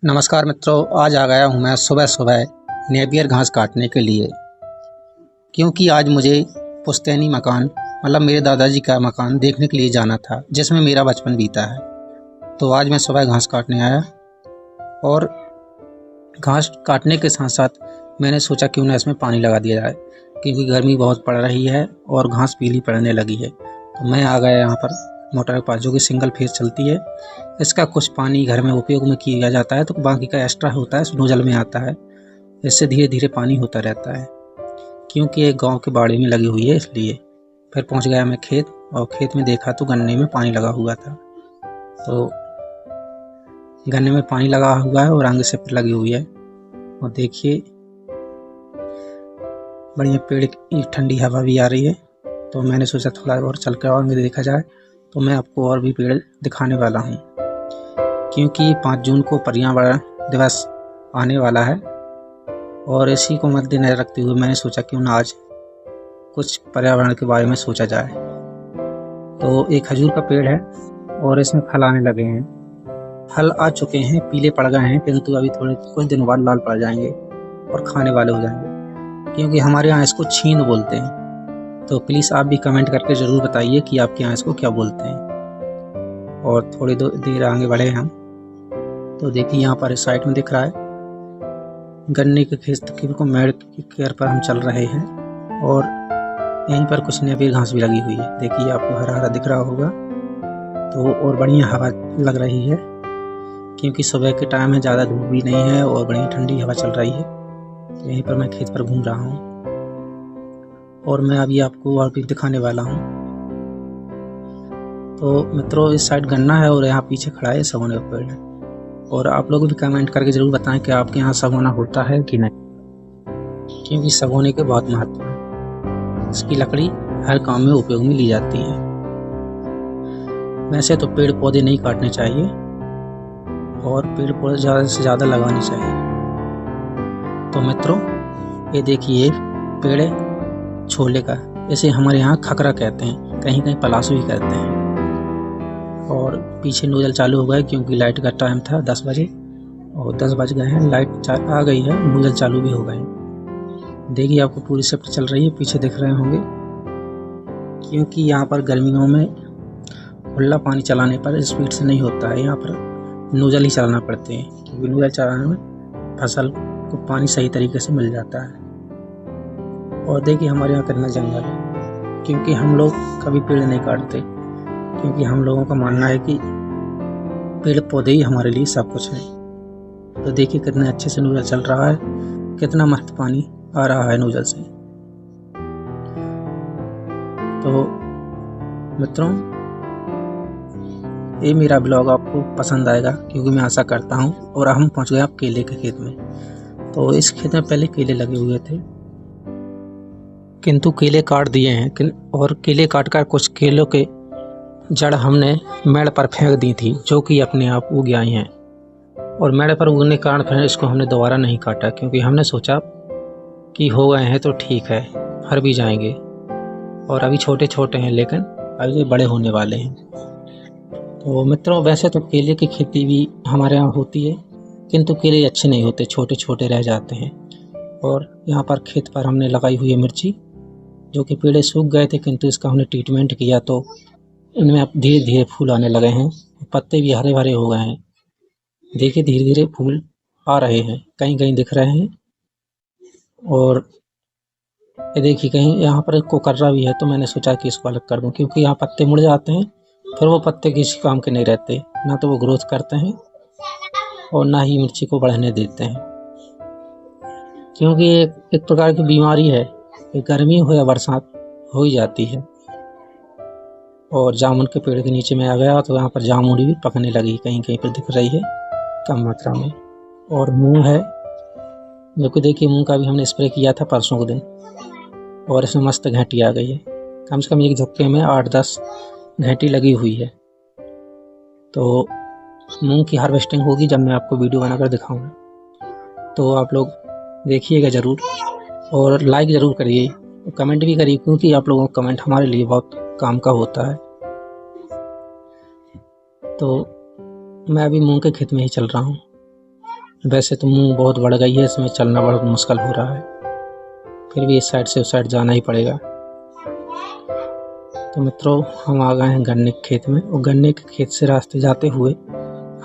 नमस्कार मित्रों, आज आ गया हूँ मैं सुबह सुबह नेपियर घास काटने के लिए, क्योंकि आज मुझे पुश्तैनी मकान मतलब मेरे दादाजी का मकान देखने के लिए जाना था, जिसमें मेरा बचपन बीता है। तो आज मैं सुबह घास काटने आया और घास काटने के साथ साथ मैंने सोचा क्यों ना इसमें पानी लगा दिया जाए, क्योंकि गर्मी बहुत पड़ रही है और घास पीली पड़ने लगी है। तो मैं आ गया यहाँ पर मोटर के पास, जो कि सिंगल फेज चलती है। इसका कुछ पानी घर में उपयोग में किया जाता है, तो बाकी का एक्स्ट्रा होता है नोजल में आता है। इससे धीरे धीरे पानी होता रहता है, क्योंकि एक गांव के बाड़े में लगी हुई है, इसलिए। फिर पहुंच गया मैं खेत, और खेत में देखा तो गन्ने में पानी लगा हुआ था। तो गन्ने में पानी लगा हुआ है और आगे से फिर लगी हुई है, और देखिए बढ़िया पेड़ की ठंडी हवा भी आ रही है। तो मैंने सोचा थोड़ा और चल कर आगे देखा जाए, तो मैं आपको और भी पेड़ दिखाने वाला हूँ, क्योंकि 5 जून को पर्यावरण दिवस आने वाला है, और इसी को मद्देनजर रखते हुए मैंने सोचा क्यों ना आज कुछ पर्यावरण के बारे में सोचा जाए। तो एक खजूर का पेड़ है और इसमें फल आने लगे हैं। फल आ चुके हैं, पीले पड़ गए हैं, किंतु अभी थोड़े कुछ दिनों बाद लाल पड़ जाएंगे और खाने वाले हो जाएंगे, क्योंकि हमारे यहाँ इसको छीन बोलते हैं। तो प्लीज़ आप भी कमेंट करके ज़रूर बताइए कि आपके यहाँ इसको क्या बोलते हैं। और थोड़ी देर आगे बढ़े हम, तो देखिए यहाँ पर इस साइड में दिख रहा है गन्ने के खेत को मेड़ की केयर पर हम चल रहे हैं, और यहीं पर कुछ नेपियर घास भी लगी हुई है। देखिए आपको हरा हरा दिख रहा होगा। तो और बढ़िया हवा लग रही है, क्योंकि सुबह के टाइम है, ज़्यादा धूप भी नहीं है और बढ़िया ठंडी हवा चल रही है। तो यहीं पर मैं खेत पर घूम रहा हूँ, और मैं अभी आपको और भी दिखाने वाला हूँ। तो मित्रों, इस साइड गन्ना है और यहाँ पीछे खड़ा है सगोने का पेड़ है। और आप लोग भी कमेंट करके ज़रूर बताएं कि आपके यहाँ सगोना होता है कि नहीं, क्योंकि सगोने के बहुत महत्व है। इसकी लकड़ी हर काम में उपयोग में ली जाती है। वैसे तो पेड़ पौधे नहीं काटने चाहिए और पेड़ पौधे ज़्यादा से ज़्यादा लगाने चाहिए। तो मित्रों, ये देखिए पेड़ है छोले का, इसे हमारे यहाँ खकरा कहते हैं, कहीं कहीं पलासू भी कहते हैं। और पीछे नोजल चालू हो गए, क्योंकि लाइट का टाइम था 10 बजे, और 10 बज गए हैं, लाइट आ गई है, नोजल चालू भी हो गए। देखिए आपको पूरी शिफ्ट चल रही है, पीछे दिख रहे होंगे, क्योंकि यहाँ पर गर्मियों में खुला पानी चलाने पर स्पीड से नहीं होता है, यहाँ पर नोजल ही चलाना पड़ते हैं, क्योंकि नोजल चलाने में फसल को पानी सही तरीके से मिल जाता है। और देखिए हमारे यहाँ कितना जंगल है, क्योंकि हम लोग कभी पेड़ नहीं काटते, क्योंकि हम लोगों का मानना है कि पेड़ पौधे ही हमारे लिए सब कुछ है। तो देखिए कितने अच्छे से नोजल चल रहा है, कितना मस्त पानी आ रहा है नोजल से। तो मित्रों, ये मेरा ब्लॉग आपको पसंद आएगा, क्योंकि मैं आशा करता हूँ। और हम पहुँच गए अब केले के खेत में। तो इस खेत में पहले केले लगे हुए थे, किंतु केले काट दिए हैं, और केले काट कर कुछ केलों के जड़ हमने मेड़ पर फेंक दी थी, जो कि अपने आप उग आई हैं। और मेड़ पर उगने के कारण फिर इसको हमने दोबारा नहीं काटा, क्योंकि हमने सोचा कि हो गए हैं तो ठीक है, फर भी जाएंगे। और अभी छोटे छोटे हैं, लेकिन अभी बड़े होने वाले हैं। तो मित्रों, वैसे तो केले की खेती भी हमारे यहाँ होती है, किंतु केले अच्छे नहीं होते, छोटे छोटे रह जाते हैं। और यहाँ पर खेत पर हमने लगाई हुई है मिर्ची, जो कि पेड़ सूख गए थे, किंतु इसका हमने ट्रीटमेंट किया तो इनमें अब धीरे धीरे फूल आने लगे हैं, पत्ते भी हरे भरे हो गए हैं। देखिए धीरे धीरे फूल आ रहे हैं, कहीं कहीं दिख रहे हैं। और ये देखिए कहीं यहाँ पर कोकर्रा भी है, तो मैंने सोचा कि इसको अलग कर दूं, क्योंकि यहाँ पत्ते मुड़ जाते हैं, फिर वो पत्ते किसी काम के नहीं रहते, ना तो वो ग्रोथ करते हैं और ना ही मिर्ची को बढ़ने देते हैं। क्योंकि एक प्रकार की बीमारी है, गर्मी हो या बरसात हो ही जाती है। और जामुन के पेड़ के नीचे में आ गया, तो यहाँ पर जामुन भी पकने लगी, कहीं कहीं पर दिख रही है कम मात्रा में। और मूंग है, जो कि देखिए मूंग का भी हमने स्प्रे किया था परसों के दिन, और इसमें मस्त घेंटी आ गई है। कम से कम एक झक्के में 8-10 घेंटी लगी हुई है। तो मूंग की हार्वेस्टिंग होगी जब मैं आपको वीडियो बनाकर दिखाऊंगा, तो आप लोग देखिएगा ज़रूर, और लाइक ज़रूर करिए, कमेंट भी करिए, क्योंकि आप लोगों का कमेंट हमारे लिए बहुत काम का होता है। तो मैं अभी मूंग के खेत में ही चल रहा हूँ। वैसे तो मुंह बहुत बढ़ गई है, इसमें चलना बहुत मुश्किल हो रहा है, फिर भी इस साइड से उस साइड जाना ही पड़ेगा। तो मित्रों, हम आ गए हैं गन्ने के खेत में, और गन्ने के खेत से रास्ते जाते हुए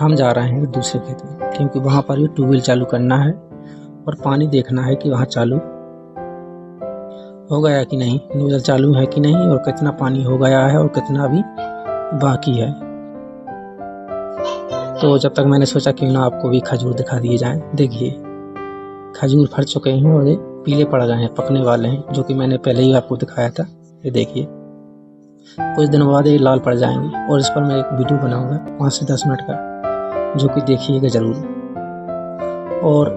हम जा रहे हैं दूसरे खेत में, क्योंकि वहाँ पर भी ट्यूबवेल चालू करना है और पानी देखना है कि वहाँ चालू हो गया कि नहीं, नोजल चालू है कि नहीं, और कितना पानी हो गया है और कितना अभी बाकी है। तो जब तक मैंने सोचा क्यों ना आपको भी खजूर दिखा दिए जाएं। देखिए, खजूर फट चुके हैं और ये पीले पड़ गए हैं, पकने वाले हैं, जो कि मैंने पहले ही आपको दिखाया था। ये देखिए, कुछ दिनों बाद ये लाल पड़ जाएंगे, और इस पर मैं एक वीडियो बनाऊंगा 5 से 10 मिनट का, जो कि देखिएगा ज़रूर। और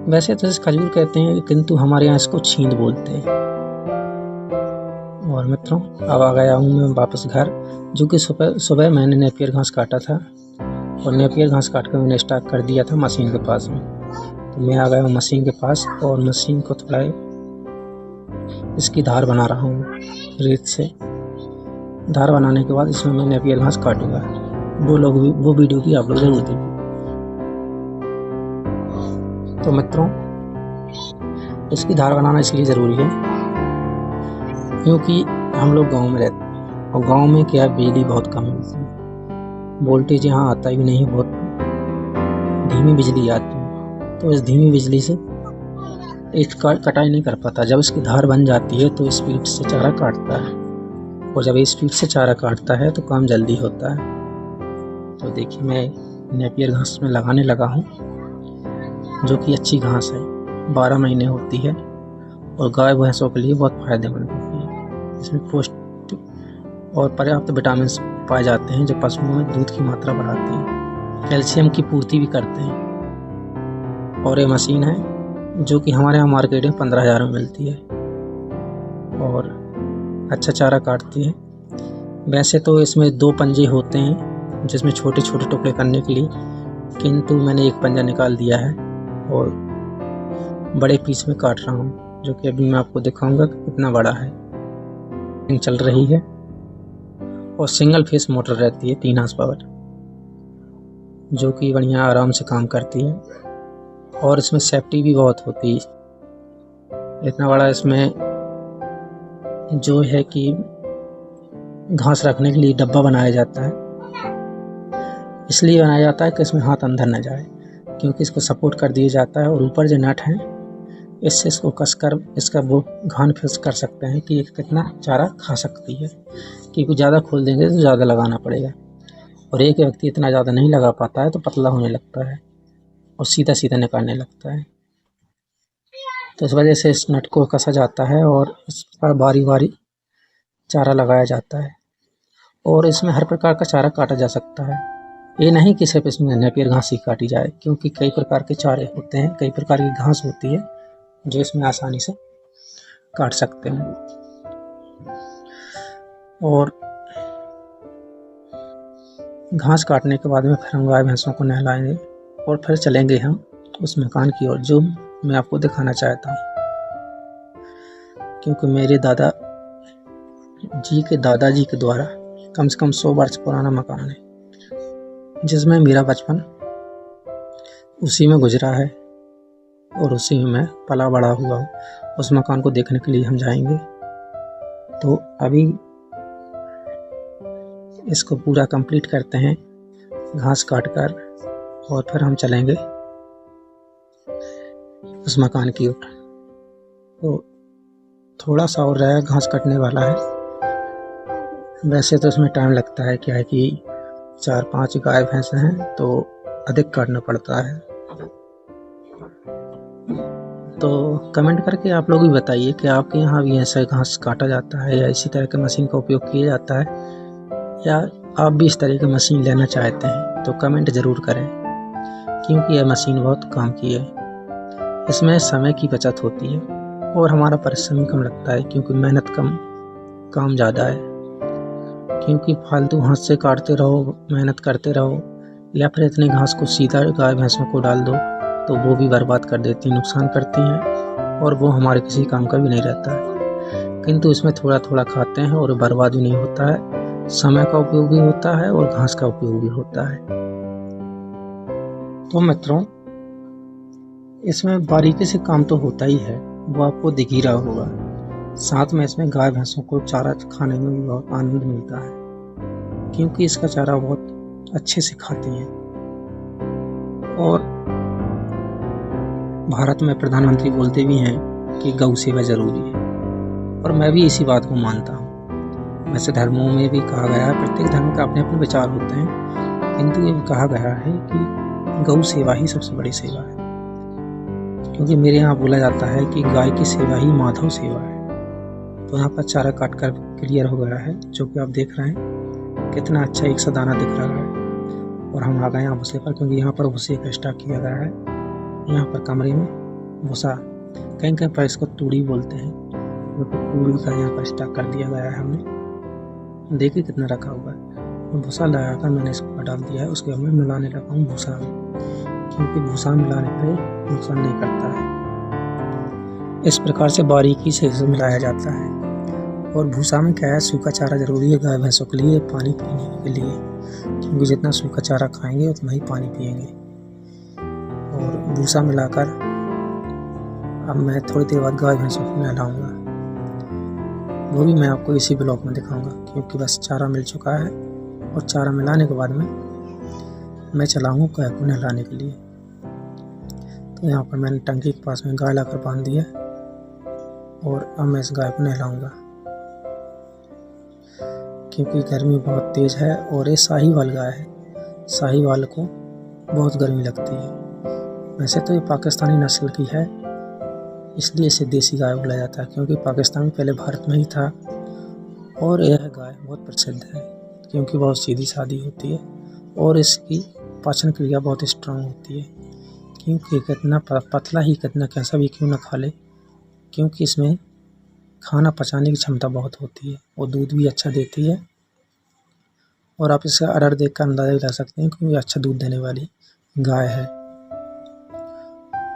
वैसे तो इसे खजूर कहते हैं, किंतु हमारे यहाँ इसको छींद बोलते हैं। और मित्रों, अब आ गया हूँ मैं वापस घर, जो कि सुबह मैंने नेपियर घास काटा था, और नेपियर घास काट कर मैंने स्टॉक कर दिया था मशीन के पास में। तो मैं आ गया हूँ मशीन के पास, और मशीन को थोड़ा इसकी धार बना रहा हूँ रेत से। धार बनाने के बाद इसमें मैं नेपियर घास काटूंगा। वो वीडियो भी आप लोग जरूर देखें। तो मित्रों, इसकी धार बनाना इसलिए ज़रूरी है क्योंकि हम लोग गांव में रहते हैं, और गांव में क्या है, बिजली बहुत कम मिलती है, वोल्टेज यहाँ आता ही नहीं, बहुत धीमी बिजली आती है। तो इस धीमी बिजली से इसका कटाई नहीं कर पाता। जब इसकी धार बन जाती है तो स्पीड से चारा काटता है, और जब स्पीड से चारा काटता है तो काम जल्दी होता है। तो देखिए, मैं नेपियर घास में लगाने लगा हूँ, जो कि अच्छी घास है, 12 महीने होती है, और गाय भैंसों के लिए बहुत फायदेमंद होती है। इसमें पौष्टिक और पर्याप्त विटामिन पाए जाते हैं, जो पशुओं में दूध की मात्रा बढ़ाते हैं, कैल्शियम की पूर्ति भी करते हैं। और ये मशीन है जो कि हमारे यहाँ मार्केट में 15,000 में मिलती है, और अच्छा चारा काटती है। वैसे तो इसमें 2 पंजे होते हैं, जिसमें छोटे छोटे टुकड़े करने के लिए, किंतु मैंने एक पंजा निकाल दिया है और बड़े पीस में काट रहा हूँ, जो कि अभी मैं आपको दिखाऊंगा कि कितना बड़ा है। चल रही है, और सिंगल फेस मोटर रहती है 3 हार्स पावर, जो कि बढ़िया आराम से काम करती है, और इसमें सेफ्टी भी बहुत होती है। इतना बड़ा इसमें जो है कि घास रखने के लिए डब्बा बनाया जाता है, इसलिए बनाया जाता है कि इसमें हाथ अंदर न जाए, क्योंकि इसको सपोर्ट कर दिया जाता है, और ऊपर जो नट है, इससे इसको कसकर इसका वो घान फिक्स कर सकते हैं कि कितना चारा खा सकती है, क्योंकि ज़्यादा खोल देंगे तो ज़्यादा लगाना पड़ेगा, और एक व्यक्ति इतना ज़्यादा नहीं लगा पाता है, तो पतला होने लगता है और सीधा सीधा निकालने लगता है। तो इस वजह से इस नट को कसा जाता है, और इस पर बारी बारी चारा लगाया जाता है, और इसमें हर प्रकार का चारा काटा जा सकता है। ये नहीं कि सिर्फ इसमें नेपियर घास ही काटी जाए, क्योंकि कई प्रकार के चारे होते हैं, कई प्रकार की घास होती है, जो इसमें आसानी से काट सकते हैं। और घास काटने के बाद में फिर हम गाय भैंसों को नहलाएंगे, और फिर चलेंगे हम उस मकान की ओर, जो मैं आपको दिखाना चाहता हूँ, क्योंकि मेरे दादाजी के द्वारा कम से कम 100 वर्ष पुराना मकान है, जिसमें मेरा बचपन उसी में गुजरा है, और उसी में मैं पला बड़ा हुआ हूँ। उस मकान को देखने के लिए हम जाएंगे। तो अभी इसको पूरा कंप्लीट करते हैं घास काट कर, और फिर हम चलेंगे उस मकान की ओर। तो थोड़ा सा और रहा, घास कटने वाला है। वैसे तो इसमें टाइम लगता है, क्या है कि 4-5 गाय भैंस हैं, तो अधिक काटना पड़ता है। तो कमेंट करके आप लोग भी बताइए कि आपके यहाँ भी ऐसा घास काटा जाता है, या इसी तरह के मशीन का उपयोग किया जाता है, या आप भी इस तरह की मशीन लेना चाहते हैं, तो कमेंट ज़रूर करें, क्योंकि यह मशीन बहुत काम की है। इसमें समय की बचत होती है, और हमारा परिश्रम कम लगता है, क्योंकि मेहनत कम, काम ज़्यादा है। क्योंकि फालतू हाथ से काटते रहो, मेहनत करते रहो, या फिर इतनी घास को सीधा गाय भैंसों को डाल दो, तो वो भी बर्बाद कर देती हैं, नुकसान करती हैं, और वो हमारे किसी काम का भी नहीं रहता है। किंतु इसमें थोड़ा थोड़ा खाते हैं, और बर्बाद भी नहीं होता है, समय का उपयोग भी होता है, और घास का उपयोग भी होता है। तो मित्रों, इसमें बारीकी से काम तो होता ही है, वो आपको दिख ही रहा होगा। साथ में इसमें गाय भैंसों को चारा खाने में भी बहुत आनंद मिलता है, क्योंकि इसका चारा बहुत अच्छे से खाती हैं। और भारत में प्रधानमंत्री बोलते भी हैं कि गौ सेवा जरूरी है, और मैं भी इसी बात को मानता हूँ। वैसे धर्मों में भी कहा गया है, प्रत्येक धर्म का अपने अपने विचार होते हैं, किंतु ये भी कहा गया है कि गौ सेवा ही सबसे बड़ी सेवा है। क्योंकि मेरे यहाँ बोला जाता है कि गाय की सेवा ही माधव सेवा है। तो यहाँ पर चारा काट कर क्लियर हो गया है, जो कि आप देख रहे हैं कितना अच्छा एक सा दाना दिख रहा है। और हम आ गए यहाँ भूसे पर, क्योंकि यहाँ पर भूसे का स्टॉक किया गया है। यहाँ पर कमरे में भूसा, कहीं कहीं पर इसको तूड़ी बोलते हैं, तो तूड़ी का यहाँ पर स्टॉक कर दिया गया है हमने। देखिए कितना रखा हुआ है। भूसा लगाकर मैंने इसको डाल दिया है। उसके बाद मैं मिलाने लगा हूँ भूसा में, क्योंकि भूसा मिलाने पर नुकसान नहीं करता है। इस प्रकार से बारीकी से इसे मिलाया जाता है। और भूसा में क्या है, सूखा चारा जरूरी है गाय भैंसों के लिए, पानी पीने के लिए, क्योंकि जितना सूखा चारा खाएंगे उतना ही पानी पिएंगे। और भूसा मिलाकर अब मैं थोड़ी देर बाद गाय भैंसों को नहलाऊंगा, वो भी मैं आपको इसी ब्लॉग में दिखाऊंगा, क्योंकि बस चारा मिल चुका है। और चारा मिलाने के बाद में मैं चलाऊंगा गाय को नहलाने के लिए। तो यहाँ पर मैंने टंकी के पास में गाय लाकर बांध दिया, और अब मैं इस गाय को नहलाऊंगा, क्योंकि गर्मी बहुत तेज़ है। और ये साहीवाल गाय है, साहीवाल को बहुत गर्मी लगती है। वैसे तो ये पाकिस्तानी नस्ल की है, इसलिए इसे देसी गाय बोला जाता है, क्योंकि पाकिस्तान में पहले भारत में ही था। और यह गाय बहुत प्रसिद्ध है, क्योंकि बहुत सीधी सादी होती है, और इसकी पाचन क्रिया बहुत स्ट्रांग होती है। क्योंकि कितना पतला ही कितना कैसा भी क्यों ना खा ले, क्योंकि इसमें खाना पचाने की क्षमता बहुत होती है, और दूध भी अच्छा देती है। और आप इसका अडर देख कर अंदाजा लगा सकते हैं, क्योंकि अच्छा दूध देने वाली गाय है।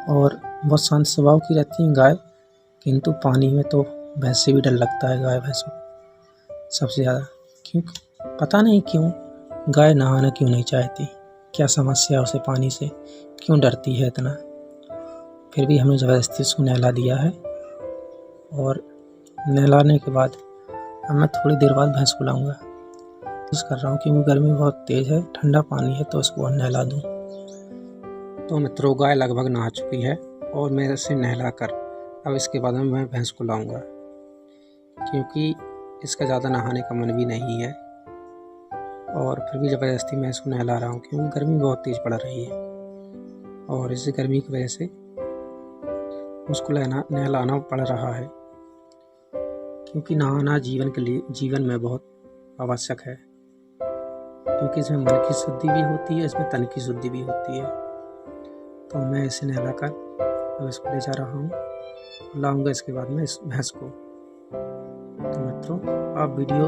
और बहुत शांत स्वभाव की रहती है गाय, किंतु पानी में तो भैंस से भी डर लगता है गाय भैंसों सबसे ज़्यादा। क्योंकि पता नहीं क्यों गाय नहाना क्यों नहीं चाहती, क्या समस्या है उसे, पानी से क्यों डरती है इतना। फिर भी हमने ज़बरदस्ती उसको नहला दिया है। और नहलाने के बाद अब मैं थोड़ी देर बाद भैंस को लाऊंगा। कोशिश कर रहा हूँ, क्योंकि गर्मी बहुत तेज़ है, ठंडा पानी है, तो उसको नहला दूँ। तो मित्रों, गाय लगभग नहा चुकी है, और मैं इसे नहला कर अब इसके बाद में मैं भैंस को लाऊंगा, क्योंकि इसका ज़्यादा नहाने का मन भी नहीं है। और फिर भी ज़बरदस्ती मैं इसको नहला रहा हूँ, क्योंकि गर्मी बहुत तेज़ पड़ रही है, और इस गर्मी की वजह से उसको नहलाना पड़ रहा है। क्योंकि नहाना जीवन में बहुत आवश्यक है, क्योंकि इसमें मन की शुद्धि भी होती है, इसमें तन की शुद्धि भी होती है। तो मैं इसे नहलाकर अब इसको ले जा रहा हूँ, लाऊंगा इसके बाद में इस भैंस को। तो मित्रों, आप वीडियो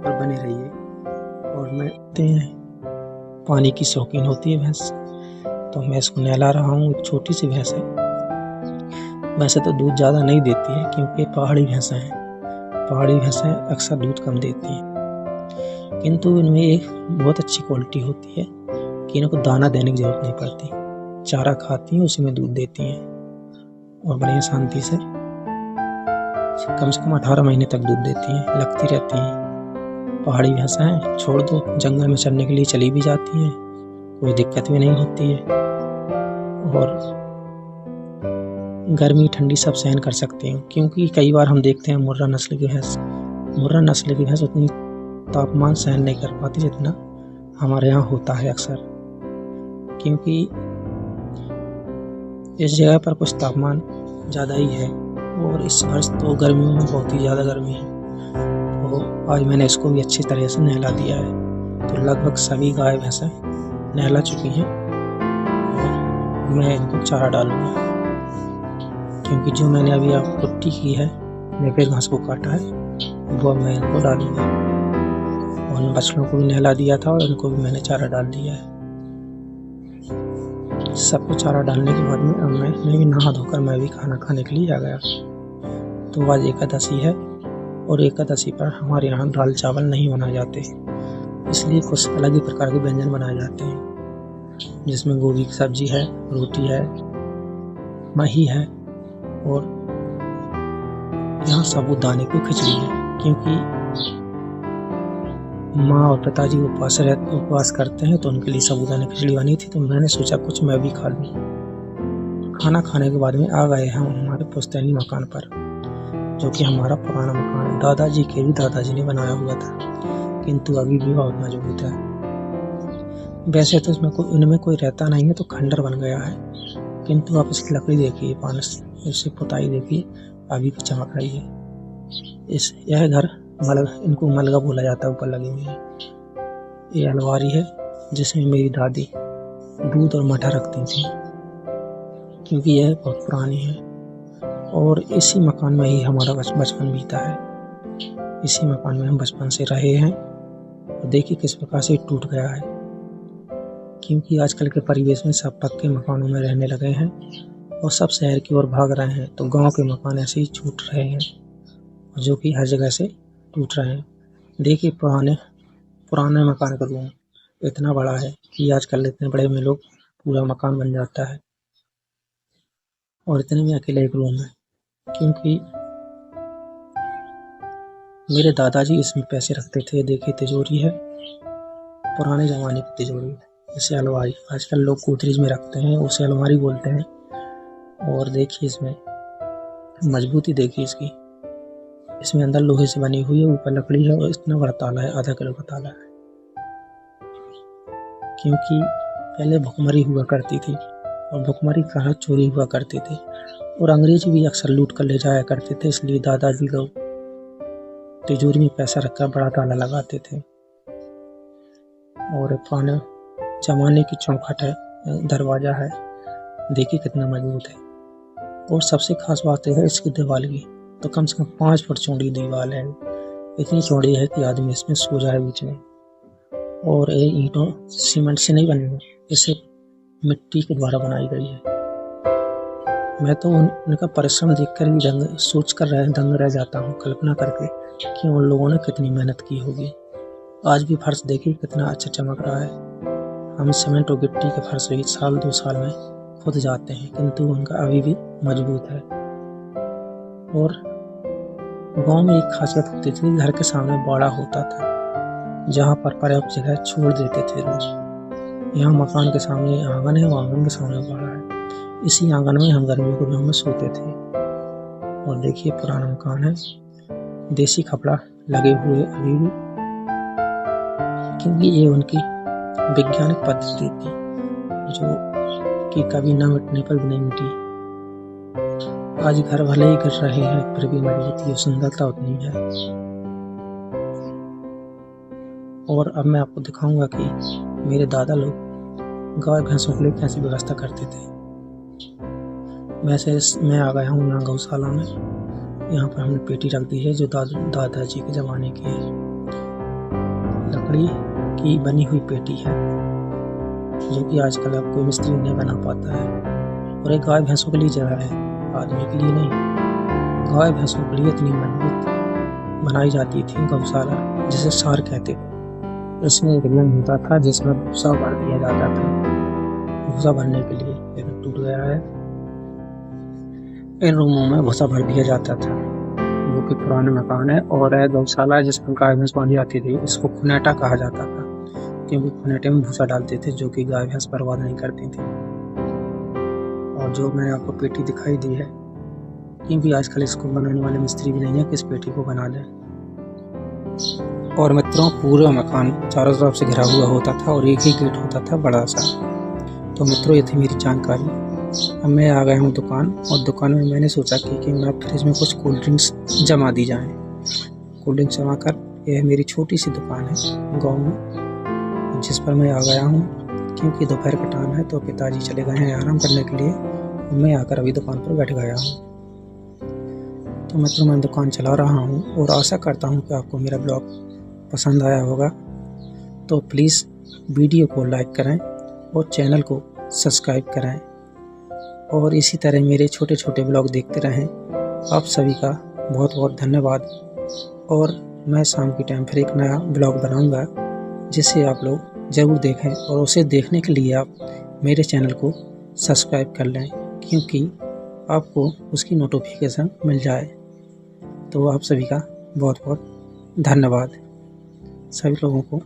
पर बने रहिए। और मैं पानी की शौकीन होती है भैंस, तो मैं इसको नहला रहा हूँ। एक छोटी सी भैंस है, वैसे तो दूध ज़्यादा नहीं देती है, क्योंकि पहाड़ी भैंसें हैं। पहाड़ी भैंसें अक्सर दूध कम देती हैं, किंतु इनमें एक बहुत अच्छी क्वालिटी होती है कि इनको दाना देने की ज़रूरत नहीं पड़ती। चारा खाती हैं, उसी में दूध देती हैं, और बढ़िया शांति से कम से कम 18 महीने तक दूध देती हैं, लगती रहती हैं। पहाड़ी भैंसें हैं, छोड़ दो, जंगल में चरने के लिए चली भी जाती हैं, कोई दिक्कत भी नहीं होती है। और गर्मी ठंडी सब सहन कर सकते हैं, क्योंकि कई बार हम देखते हैं मुर्रा नस्ल की भैंस उतनी तापमान सहन नहीं कर पाती जितना हमारे यहाँ होता है अक्सर। क्योंकि इस जगह पर कुछ तापमान ज़्यादा ही है, और इस वर्ष तो गर्मियों में बहुत ही ज़्यादा गर्मी है। तो आज मैंने इसको भी अच्छी तरह से नहला दिया है। तो लगभग सभी गाय भैंसें नहला चुकी हैं, और मैं इनको चारा डालूँगा, क्योंकि जो मैंने अभी आप कुट्टी की है, नेपियर घास को काटा है, वो मैं इनको डालूँगा। और बछड़ों को भी नहला दिया था, और इनको भी मैंने चारा डाल दिया है। सबको चारा डालने के बाद में अब मैं भी नहा धोकर मैं भी खाना खाने के लिए आ गया। तो आज एकादशी है, और एकादशी पर हमारे यहाँ दाल चावल नहीं बनाए जाते, इसलिए कुछ अलग ही प्रकार के व्यंजन बनाए जाते हैं, जिसमें गोभी की सब्जी है, रोटी है, मही है और यहाँ साबूदाने की खिचड़ी है, क्योंकि माँ और पिताजी उपवास करते हैं तो उनके लिए साबूदाने खिचड़ी बनी थी। तो मैंने सोचा कुछ मैं भी खा लूँ। खाना खाने के बाद में आ गए हम हमारे पुश्तैनी मकान पर, जो कि हमारा पुराना मकान है। दादाजी के भी दादाजी ने बनाया हुआ था, किंतु अभी भी बहुत मजबूत है। वैसे तो इनमें कोई रहता नहीं है, तो खंडर बन गया है, किंतु आप इसकी लकड़ी देखिए, इससे पुताई देखिए, अभी भी चमक रही है। यह घर इनको मलगा बोला जाता है, ऊपर लगी हुई है। ये अलमारी है जिसमें मेरी दादी दूध और मठा रखती थी, क्योंकि यह बहुत पुरानी है। और इसी मकान में ही हमारा बचपन बीता है। इसी मकान में हम बचपन से रहे हैं। और देखिए किस प्रकार से टूट गया है, क्योंकि आजकल के परिवेश में सब पक्के मकानों में रहने लगे हैं और सब शहर की ओर भाग रहे हैं। तो गांव के मकान ऐसे ही छूट रहे हैं, जो कि हर जगह से टूट रहे हैं। देखिए पुराने मकान का रूम इतना बड़ा है कि आजकल इतने बड़े में लोग पूरा मकान बन जाता है, और इतने में अकेला एक रूम है। क्योंकि मेरे दादाजी इसमें पैसे रखते थे। देखिए तिजोरी है, पुराने ज़माने की तिजोरी है। इसे अलमारी, आजकल लोग गोदरेज में रखते हैं, उसे अलमारी बोलते हैं। और देखिए इसमें मजबूती देखिए इसकी, इसमें अंदर लोहे से बनी हुई है, ऊपर लकड़ी है, और इतना बड़ा ताला है, आधा किलो का ताला है। क्योंकि पहले भुखमरी हुआ करती थी, और भुखमरी कहाँ चोरी हुआ करती थी, और अंग्रेज भी अक्सर लूट कर ले जाया करते थे। इसलिए दादाजी लोग तिजोरी में पैसा रखकर बड़ा ताला लगाते थे। और पुराने जमाने की चौखट है, दरवाजा है, देखिए कितना मजबूत है। और सबसे खास बात यह है इसकी दीवार की, तो कम से कम 5 फुट चौड़ी दीवार है। इतनी चौड़ी है कि आदमी इसमें सो जाए बीच में। और ये ईंटों सीमेंट से नहीं बनी है, इसे मिट्टी के द्वारा बनाई गई है। मैं तो उनका परिश्रम देखकर ही सोच कर दंग रह जाता हूँ, कल्पना करके कि उन लोगों ने कितनी मेहनत की होगी। आज भी फर्श देखिए कितना अच्छा चमक रहा है। हम सीमेंट और गिट्टी के फर्श भी 1-2 साल में खुद जाते हैं, किंतु उनका अभी भी मजबूत है। और गांव में एक खासियत होती थी, घर के सामने बाड़ा होता था, जहाँ पर पर्याप्त जगह छोड़ देते थे लोग। यहाँ मकान के सामने आंगन है, आंगन के सामने बाड़ा है। इसी आंगन में हम गर्मियों के दिनों में सोते थे। और देखिए पुराना मकान है, देसी कपड़ा लगे हुए अभी भी, क्योंकि ये उनकी वैज्ञानिक पद्धति थी, जो कि कभी न मिटने पर भी नहीं मिटी। आज घर भले ही गिर रहे हैं, फिर भी मजबूती और सुंदरता उतनी है। और अब मैं आपको दिखाऊंगा कि मेरे दादा लोग गाय भैंसों के लिए कैसी व्यवस्था करते थे। मैं आ गया हूँ यहाँ गौशाला में। यहाँ पर हमने पेटी रख दी है, जो दादाजी के ज़माने की है। लकड़ी की बनी हुई पेटी है, जो कि आजकल अब कोई मिस्त्री नहीं बना पाता है। और एक गाय भैंसों के लिए जगह है, आदमी के लिए नहीं। गाय भैंसों के लिए इतनी मजबूत बनाई जाती थी गौशाला, जिसे सार कहते थे। इसमें एक रंग होता था जिसमें भूसा भर दिया जाता था, भूसा भरने के लिए, लेकिन टूट गया है। इन रूमों में भूसा भर दिया जाता था, वो कि पुराने मकान है। और गौशाला जिसमें गाय भैंस बांधी जाती थी, इसको खुनेटा कहा जाता था, क्योंकि खुनेटे में भूसा डालते थे, जो कि गाय भैंस बर्बाद नहीं करती थी। और जो मैंने आपको पेटी दिखाई दी है, क्योंकि आजकल इसको बनाने वाले मिस्त्री भी नहीं है कि इस पेटी को बना दें। और मित्रों, पूरा मकान चारों तरफ से घिरा हुआ होता था और एक ही गेट होता था बड़ा सा। तो मित्रों, ये थी मेरी जानकारी। अब मैं आ गया हूँ दुकान, और दुकान में मैंने सोचा कि मैं फ्रिज में कुछ कोल्ड ड्रिंक्स जमा दी जाएँ। कोल्ड ड्रिंक्स जमा कर, यह मेरी छोटी सी दुकान है गाँव में, जिस पर मैं आ गया हूँ। क्योंकि दोपहर का टाइम है, तो पिताजी चले गए हैं आराम करने के लिए। मैं आकर अभी दुकान पर बैठ गया हूँ। तो मित्रों, मैं दुकान चला रहा हूँ, और आशा करता हूँ कि आपको मेरा ब्लॉग पसंद आया होगा। तो प्लीज़ वीडियो को लाइक करें और चैनल को सब्सक्राइब करें, और इसी तरह मेरे छोटे छोटे ब्लॉग देखते रहें। आप सभी का बहुत बहुत धन्यवाद। और मैं शाम की टाइम फिर एक नया ब्लॉग बनाऊंगा, जिसे आप लोग ज़रूर देखें, और उसे देखने के लिए आप मेरे चैनल को सब्सक्राइब कर लें, क्योंकि आपको उसकी नोटिफिकेशन मिल जाए। तो आप सभी का बहुत बहुत धन्यवाद। सभी लोगों को